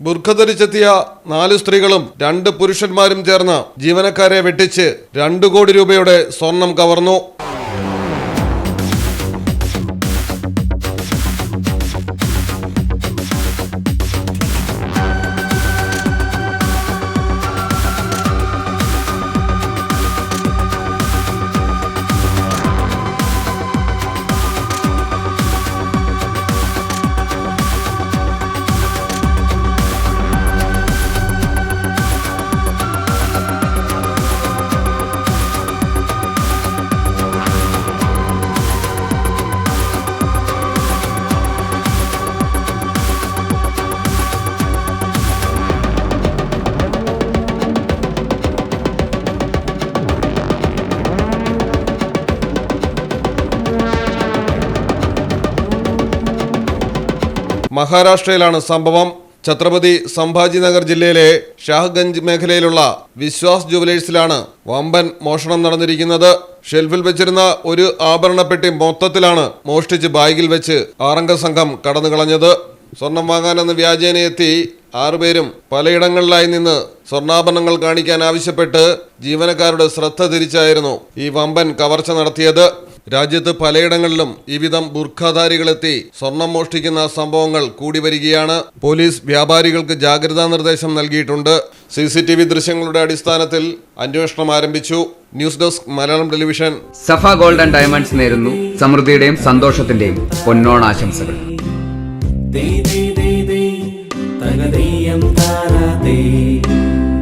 ബുർഖ ധരിച്ചെത്തിയ 4 സ്ത്രീകളും 2 പുരുഷന്മാരും ചേർന്ന് ജീവനക്കാരെ വെട്ടിച്ച് 2 കോടി രൂപയുടെ സ്വർണം കവർന്നു. മഹാരാഷ്ട്രയിലാണ് സംഭവം. ഛത്രപതി സംഭാജി നഗർ ജില്ലയിലെ ഷാഹ്ഗഞ്ച് മേഖലയിലുള്ള വിശ്വാസ് ജുവലേഴ്സിലാണ് വമ്പൻ മോഷണം നടന്നിരിക്കുന്നത്. ഷെൽഫിൽ വെച്ചിരുന്ന ഒരു ആഭരണപ്പെട്ടി മൊത്തത്തിലാണ് മോഷ്ടിച്ച് ബാഗിൽ വെച്ച് 6 സംഘം കടന്നുകളഞ്ഞത്. സ്വർണം വാങ്ങാനെന്ന് വ്യാജേന എത്തി 6 പേരും പലയിടങ്ങളിലായി നിന്ന് സ്വർണ്ണാഭരണങ്ങൾ കാണിക്കാൻ ആവശ്യപ്പെട്ട് ജീവനക്കാരുടെ ശ്രദ്ധ തിരിച്ചായിരുന്നു ഈ വമ്പൻ കവർച്ച നടത്തിയത്. രാജ്യത്ത് പലയിടങ്ങളിലും ഈ വിധം ബുർഖാധാരികളെത്തി സ്വർണം മോഷ്ടിക്കുന്ന സംഭവങ്ങൾ കൂടി വരികയാണ്. പോലീസ് വ്യാപാരികൾക്ക് ജാഗ്രതാ നിർദ്ദേശം നൽകിയിട്ടുണ്ട്. CCTV ദൃശ്യങ്ങളുടെ അടിസ്ഥാനത്തിൽ അന്വേഷണം ആരംഭിച്ചു. News desk Malayalam television. Safa gold and diamonds നേരുന്നു സമൃദ്ധിയുടെയും സന്തോഷത്തിന്റെയും പൊന്നോണാശംസകൾ.